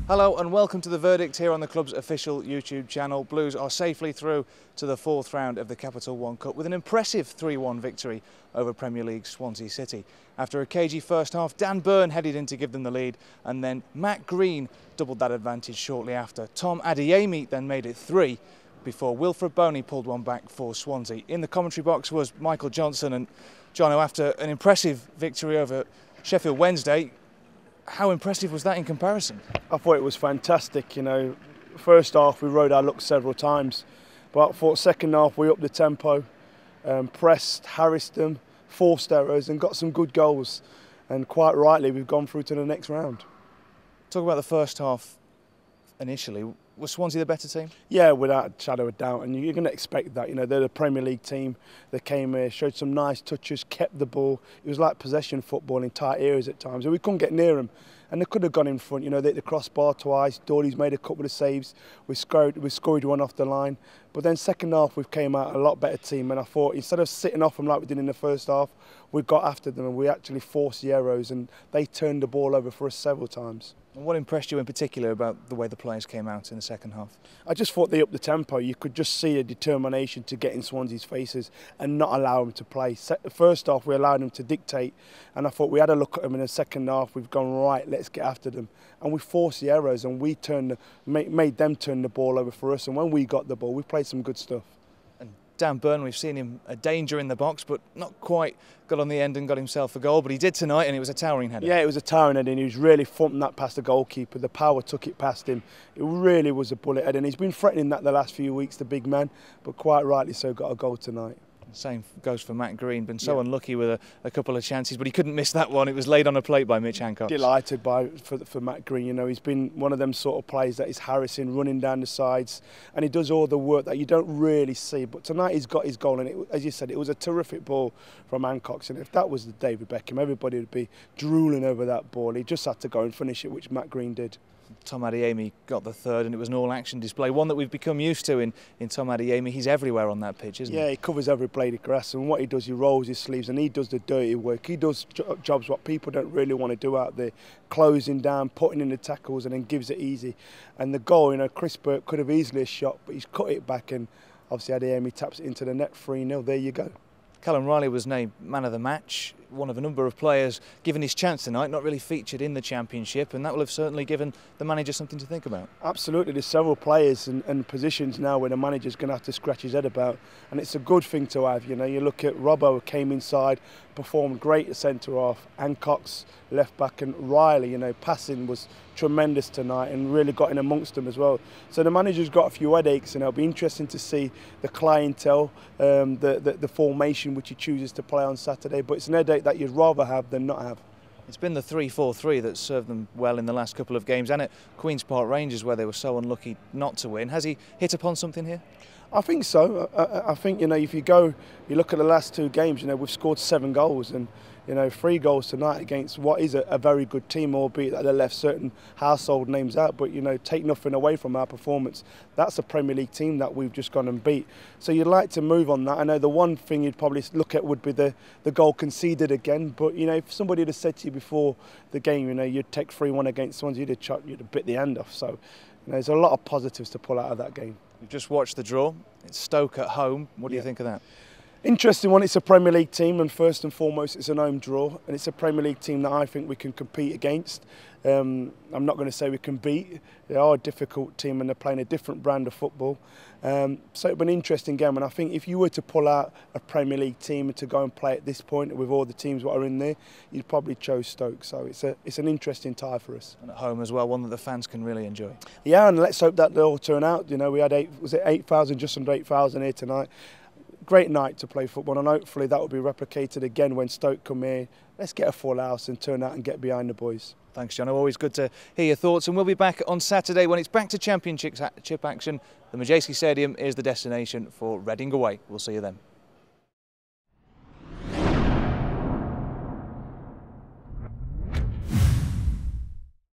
Hello and welcome to The Verdict here on the club's official YouTube channel. Blues are safely through to the fourth round of the Capital One Cup with an impressive 3-1 victory over Premier League Swansea City. After a cagey first half, Dan Burn headed in to give them the lead and then Matt Green doubled that advantage shortly after. Tom Adeyemi then made it 3 before Wilfred Boney pulled one back for Swansea. In the commentary box was Michael Johnson, and Jono, after an impressive victory over Sheffield Wednesday, how impressive was that in comparison? I thought it was fantastic. You know, first half we rode our luck several times, but I thought second half we upped the tempo, pressed, harassed them, forced errors and got some good goals. And quite rightly, we've gone through to the next round. Talk about the first half initially. Was Swansea the better team? Yeah, without a shadow of doubt, and you're going to expect that. You know, they're the Premier League team. They came here, showed some nice touches, kept the ball. It was like possession football in tight areas at times, and we couldn't get near them. And they could have gone in front. You know, they hit the crossbar twice. Dawley's made a couple of saves. We scored one off the line. But then second half, we came out a lot better team. And I thought instead of sitting off them like we did in the first half, we got after them and we actually forced the arrows. And they turned the ball over for us several times. And what impressed you in particular about the way the players came out in the second half? I just thought they upped the tempo. You could just see a determination to get in Swansea's faces and not allow them to play. First half, we allowed them to dictate, and I thought we had a look at them in the second half. We've gone, right, let's get after them. And we forced the errors, and we made them turn the ball over for us. And when we got the ball, we played some good stuff. Dan Burn, we've seen him a danger in the box, but not quite got on the end and got himself a goal. But he did tonight, and it was a towering header. Yeah, it was a towering header, and he was really thumping that past the goalkeeper. The power took it past him. It really was a bullet header, and he's been threatening that the last few weeks, the big man, but quite rightly so got a goal tonight. Same goes for Matt Green. Been so unlucky with a couple of chances, but he couldn't miss that one. It was laid on a plate by Mitch Hancock. Delighted for Matt Green. You know, he's been one of them sort of players that is harassing, running down the sides, and he does all the work that you don't really see. But tonight he's got his goal, and as you said, it was a terrific ball from Hancock. And if that was the David Beckham, everybody would be drooling over that ball. He just had to go and finish it, which Matt Green did. Tom Adeyemi got the third, and it was an all-action display, one that we've become used to in Tom Adeyemi. He's everywhere on that pitch, isn't he? Yeah, he covers every blade of grass, and what he does, he rolls his sleeves, and he does the dirty work. He does jobs what people don't really want to do out there, closing down, putting in the tackles, and then gives it easy. And the goal, you know, Chris Burke could have easily shot, but he's cut it back, and obviously Adeyemi taps it into the net, 3-0. There you go. Callum Riley was named man of the match, one of a number of players given his chance tonight, not really featured in the Championship, and that will have certainly given the manager something to think about. Absolutely, there's several players and positions now where the manager's going to have to scratch his head about, and it's a good thing to have. You know, you look at Robbo, who came inside, performed great at centre-half, Hancock's left back, and Riley, you know, passing was tremendous tonight and really got in amongst them as well. So the manager's got a few headaches, and it'll be interesting to see the clientele, the formation which he chooses to play on Saturday, but it's an headache that you'd rather have than not have. It's been the 3-4-3 that served them well in the last couple of games, and at Queen's Park Rangers, where they were so unlucky not to win. Has he hit upon something here? I think so. I think, you know, if you look at the last 2 games, you know, we've scored 7 goals and, you know, 3 goals tonight against what is a very good team, albeit that they left certain household names out. But, you know, take nothing away from our performance. That's a Premier League team that we've just gone and beat. So you'd like to move on that. I know the one thing you'd probably look at would be the goal conceded again. But, you know, if somebody had said to you before the game, you know, you'd take 3-1 against Swansea, you'd have bit the hand off. So, you know, there's a lot of positives to pull out of that game. We've just watched the draw. It's Stoke at home. What do you think of that? Interesting one. It's a Premier League team, and first and foremost, it's an home draw, and it's a Premier League team that I think we can compete against. I'm not going to say we can beat. They are a difficult team, and they're playing a different brand of football. So it'll be an interesting game, and I think if you were to pull out a Premier League team to go and play at this point with all the teams that are in there, you'd probably chose Stoke. So it's an interesting tie for us. And at home as well, one that the fans can really enjoy. Yeah, and let's hope that they'll turn out. You know, we had 8,000, just under 8,000 here tonight. Great night to play football, and hopefully that will be replicated again when Stoke come here. Let's get a full house and turn out and get behind the boys. Thanks, John. Always good to hear your thoughts, and we'll be back on Saturday when it's back to Championship action. The Majestic Stadium is the destination for Reading away. We'll see you then.